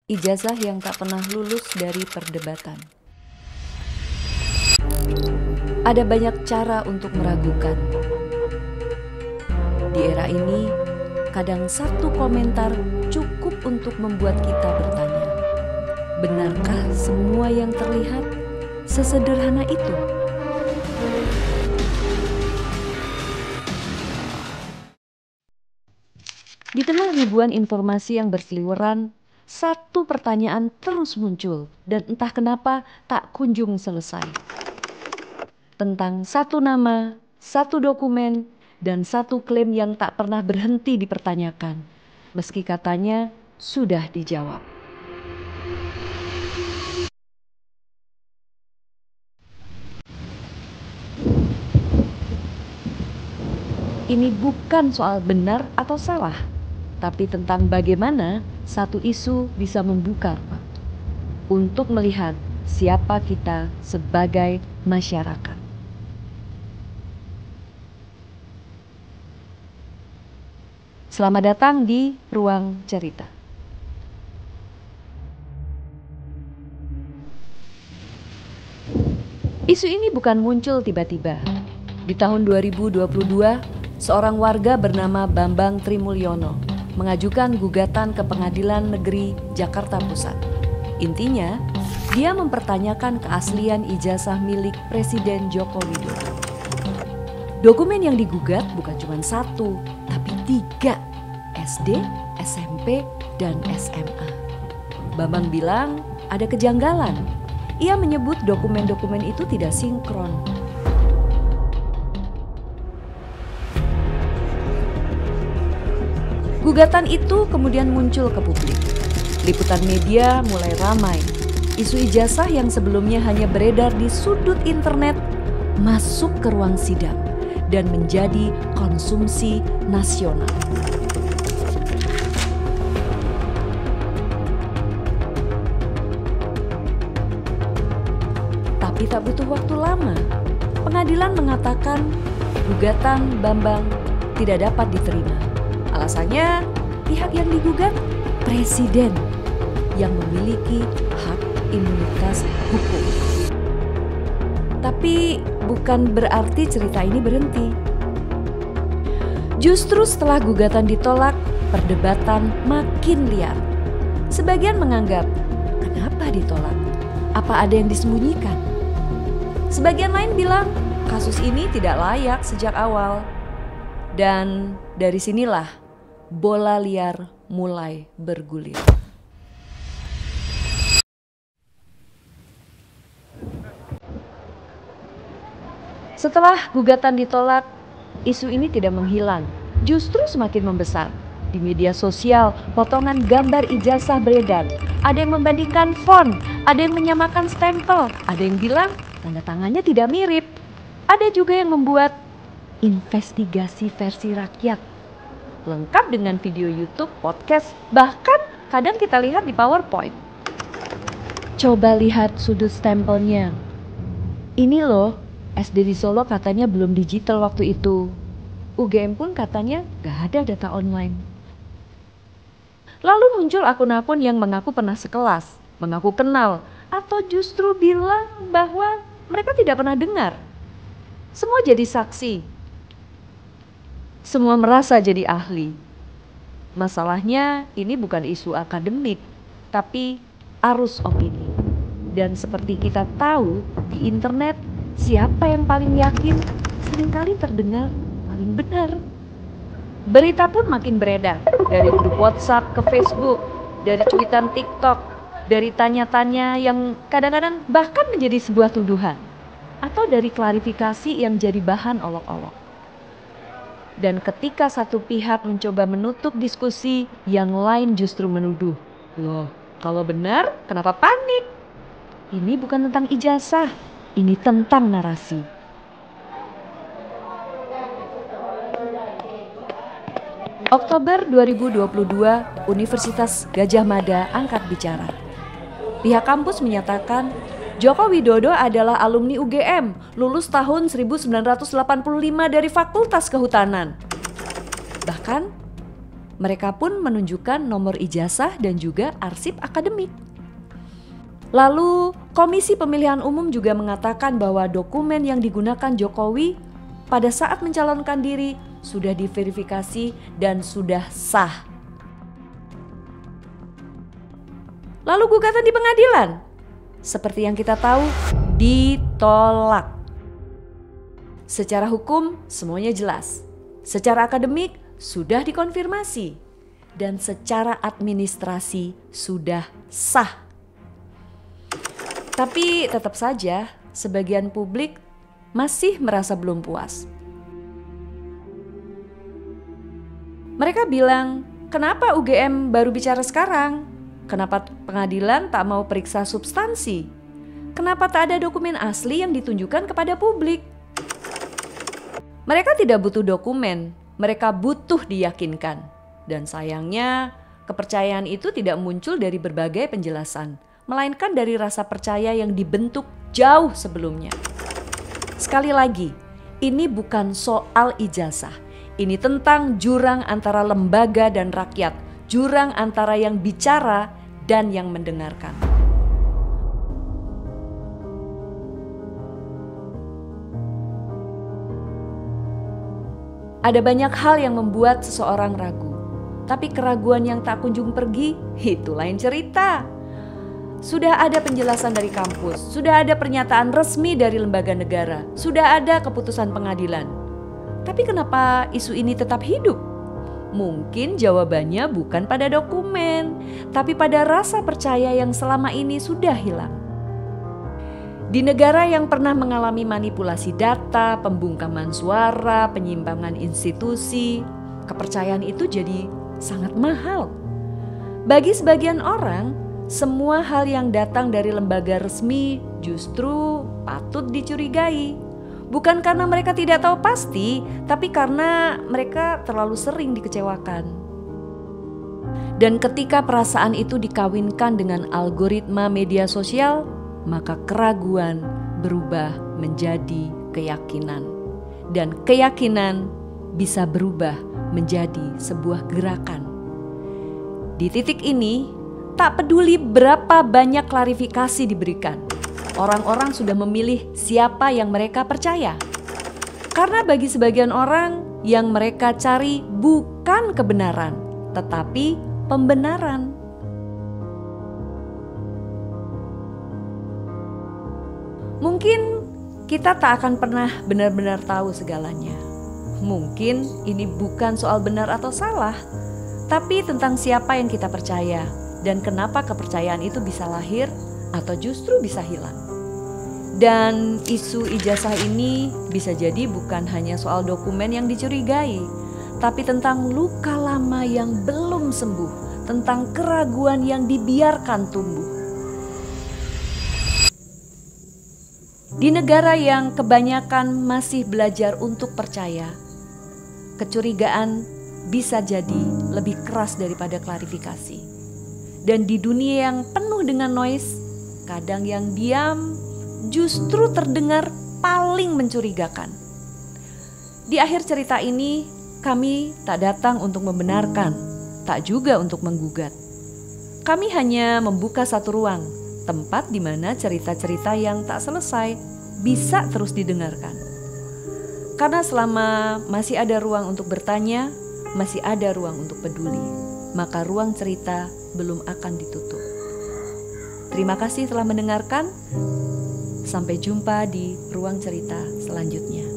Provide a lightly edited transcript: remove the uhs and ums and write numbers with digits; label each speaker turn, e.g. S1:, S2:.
S1: Ijazah yang tak pernah lulus dari perdebatan. Ada banyak cara untuk meragukan. Di era ini, kadang satu komentar cukup untuk membuat kita bertanya, benarkah semua yang terlihat sesederhana itu? Di tengah ribuan informasi yang berseliweran, satu pertanyaan terus muncul dan entah kenapa tak kunjung selesai. Tentang satu nama, satu dokumen, dan satu klaim yang tak pernah berhenti dipertanyakan, meski katanya sudah dijawab. Ini bukan soal benar atau salah, tapi tentang bagaimana satu isu bisa membuka untuk melihat siapa kita sebagai masyarakat. Selamat datang di Ruang Cerita. Isu ini bukan muncul tiba-tiba. Di tahun 2022, seorang warga bernama Bambang Trimulyono mengajukan gugatan ke Pengadilan Negeri Jakarta Pusat. Intinya, dia mempertanyakan keaslian ijazah milik Presiden Joko Widodo. Dokumen yang digugat bukan cuma satu, tapi 3, SD, SMP, dan SMA. Bambang bilang ada kejanggalan. Ia menyebut dokumen-dokumen itu tidak sinkron. Gugatan itu kemudian muncul ke publik. Liputan media mulai ramai. Isu ijazah yang sebelumnya hanya beredar di sudut internet masuk ke ruang sidang dan menjadi konsumsi nasional. Tapi tak butuh waktu lama. Pengadilan mengatakan gugatan Bambang tidak dapat diterima. Alasannya, pihak yang digugat presiden yang memiliki hak imunitas hukum. Tapi bukan berarti cerita ini berhenti. Justru setelah gugatan ditolak, perdebatan makin liar. Sebagian menganggap, kenapa ditolak? Apa ada yang disembunyikan? Sebagian lain bilang, kasus ini tidak layak sejak awal. Dan dari sinilah bola liar mulai bergulir. Setelah gugatan ditolak, isu ini tidak menghilang, justru semakin membesar. Di media sosial, potongan gambar ijazah beredar. Ada yang membandingkan font, ada yang menyamakan stempel, ada yang bilang tanda tangannya tidak mirip. Ada juga yang membuat investigasi versi rakyat, lengkap dengan video YouTube, podcast, bahkan kadang kita lihat di PowerPoint. Coba lihat sudut stempelnya. Ini loh, SD di Solo katanya belum digital waktu itu. UGM pun katanya gak ada data online. Lalu muncul akun-akun yang mengaku pernah sekelas, mengaku kenal, atau justru bilang bahwa mereka tidak pernah dengar. Semua jadi saksi. Semua merasa jadi ahli. Masalahnya ini bukan isu akademik, tapi arus opini. Dan seperti kita tahu, di internet siapa yang paling yakin seringkali terdengar paling benar. Berita pun makin beredar, dari grup WhatsApp ke Facebook, dari cuitan TikTok, dari tanya-tanya yang kadang-kadang bahkan menjadi sebuah tuduhan, atau dari klarifikasi yang jadi bahan olok-olok. Dan ketika satu pihak mencoba menutup diskusi, yang lain justru menuduh. Loh, kalau benar kenapa panik? Ini bukan tentang ijazah, ini tentang narasi. Oktober 2022, Universitas Gadjah Mada angkat bicara. Pihak kampus menyatakan Joko Widodo adalah alumni UGM, lulus tahun 1985 dari Fakultas Kehutanan. Bahkan, Mereka pun menunjukkan nomor ijazah dan juga arsip akademik. Lalu, Komisi Pemilihan Umum juga mengatakan bahwa dokumen yang digunakan Jokowi pada saat mencalonkan diri sudah diverifikasi dan sudah sah. Lalu gugatan di pengadilan, seperti yang kita tahu, ditolak. Secara hukum semuanya jelas, secara akademik sudah dikonfirmasi, dan secara administrasi sudah sah. Tapi tetap saja sebagian publik masih merasa belum puas. Mereka bilang, kenapa UGM baru bicara sekarang? Kenapa pengadilan tak mau periksa substansi? Kenapa tak ada dokumen asli yang ditunjukkan kepada publik? Mereka tidak butuh dokumen, mereka butuh diyakinkan. Dan sayangnya, kepercayaan itu tidak muncul dari berbagai penjelasan, melainkan dari rasa percaya yang dibentuk jauh sebelumnya. Sekali lagi, ini bukan soal ijazah. Ini tentang jurang antara lembaga dan rakyat, jurang antara yang bicara dan yang mendengarkan. Ada banyak hal yang membuat seseorang ragu, tapi keraguan yang tak kunjung pergi, itu lain cerita. Sudah ada penjelasan dari kampus, sudah ada pernyataan resmi dari lembaga negara, sudah ada keputusan pengadilan. Tapi kenapa isu ini tetap hidup? Mungkin jawabannya bukan pada dokumen, tapi pada rasa percaya yang selama ini sudah hilang. Di negara yang pernah mengalami manipulasi data, pembungkaman suara, penyimpangan institusi, kepercayaan itu jadi sangat mahal. Bagi sebagian orang, semua hal yang datang dari lembaga resmi justru patut dicurigai. Bukan karena mereka tidak tahu pasti, tapi karena mereka terlalu sering dikecewakan. Dan ketika perasaan itu dikawinkan dengan algoritma media sosial, maka keraguan berubah menjadi keyakinan. Dan keyakinan bisa berubah menjadi sebuah gerakan. Di titik ini, tak peduli berapa banyak klarifikasi diberikan, orang-orang sudah memilih siapa yang mereka percaya. Karena bagi sebagian orang, yang mereka cari bukan kebenaran, tetapi pembenaran. Mungkin kita tak akan pernah benar-benar tahu segalanya. Mungkin ini bukan soal benar atau salah, tapi tentang siapa yang kita percaya dan kenapa kepercayaan itu bisa lahir atau justru bisa hilang. Dan isu ijazah ini bisa jadi bukan hanya soal dokumen yang dicurigai, tapi tentang luka lama yang belum sembuh, tentang keraguan yang dibiarkan tumbuh. Di negara yang kebanyakan masih belajar untuk percaya, kecurigaan bisa jadi lebih keras daripada klarifikasi. Dan di dunia yang penuh dengan noise, kadang yang diam justru terdengar paling mencurigakan. Di akhir cerita ini, kami tak datang untuk membenarkan, tak juga untuk menggugat. Kami hanya membuka satu ruang, tempat di mana cerita-cerita yang tak selesai bisa terus didengarkan. Karena selama masih ada ruang untuk bertanya, masih ada ruang untuk peduli, maka ruang cerita belum akan ditutup. Terima kasih telah mendengarkan. Sampai jumpa di ruang cerita selanjutnya.